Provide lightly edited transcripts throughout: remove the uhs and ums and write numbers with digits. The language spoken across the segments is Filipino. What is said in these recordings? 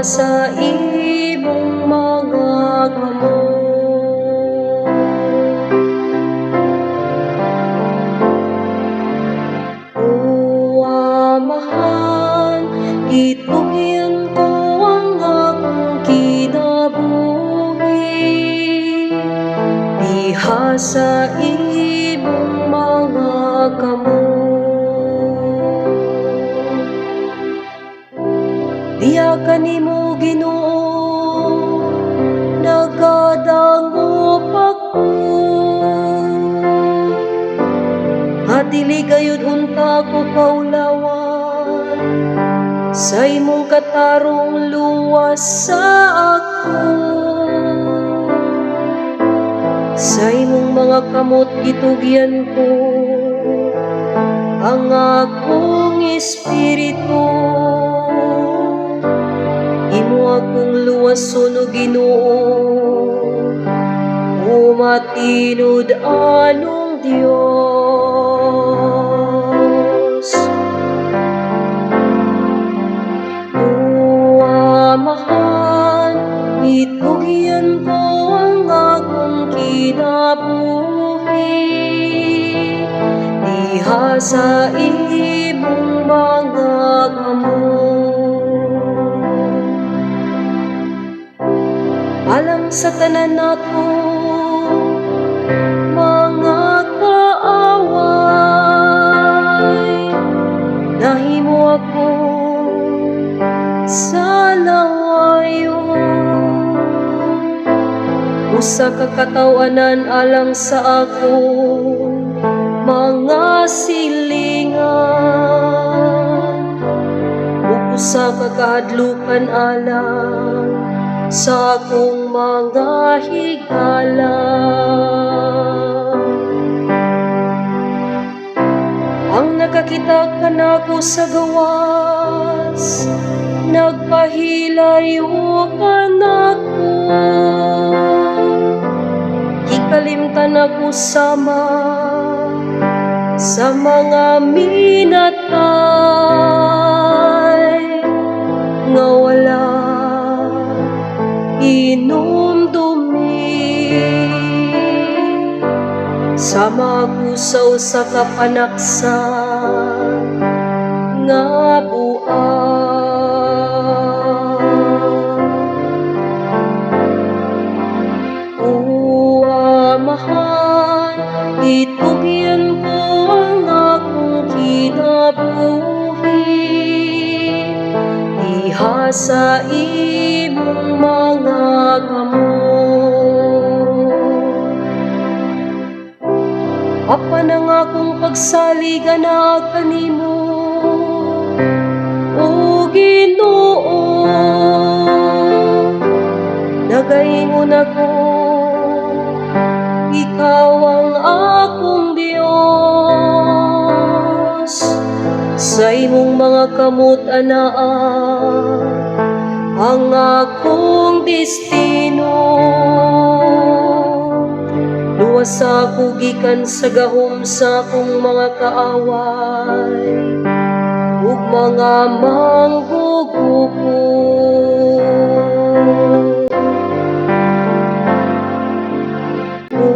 sa imong mga kamot. O Amahan, gituhin ko ang akong kinabuhi diha sa imong mga kamot. Diha kanimo Ginoo nagadangop ako, nga dili gayud unta ko kaulawan sa imong katarong luwas sa ako. Sa imong mga kamot gitugyan ko ang akong espiritu. Imo akong luwason o Ginoo, o matinod anong Dios. O Amahan, itugyan ko ang akong kinabuhi diha sa imong mga kamot. Alang sa tanan nato mga kaaway, nahimo ako sa lawayon. Usa ka katawanan alang sa ako mga silingan, ug usa ka kahadlukan alang sa akong mga higala. Ang nakakita ka nako sa gawas, nagpahilayo ka nako, ikalimtan ako sama sa mga minatay nga wala inumdumi. Sama ko sa usa ka panaksan nga buang. O Amahan, itugyan ko ang akong kinabuhi diha sa imong mga kamot. Apan ang akong pagsaliga na kanimo, o Ginoo, nagaingon ako, ikaw ang akong Dios. Sa imong mga kamot anaa ang akong destino. Luwas ako gikan sa gahom sa akong mga kaaway ug mga mangguguko. O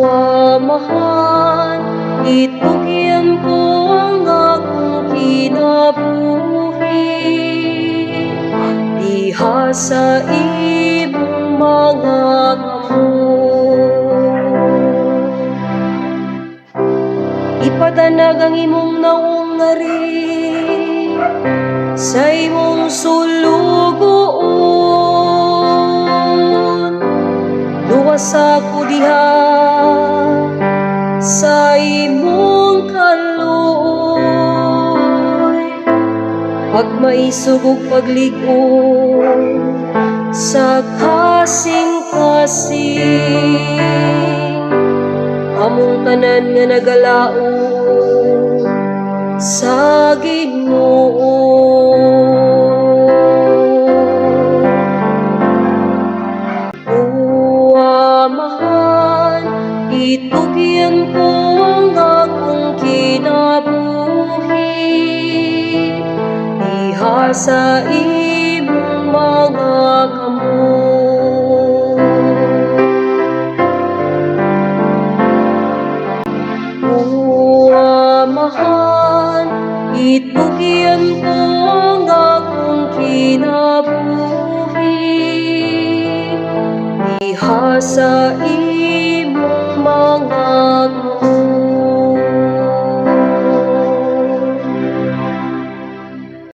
Amahan, itugyan ko ang akong kinabuhi diha sa imong mga kamot. Ipadanag ang imong naong ngari sa imong sulugoon. Luwas ako diha sa imong kaluoy, pagmaisog ug pagligon sa kasing-kasing. Among tanan nga nagalaom sa Ginoo. O Amahan, itugyan ko ang akong kinabuhi diha sa imong mga kamo. Amahan, itugyan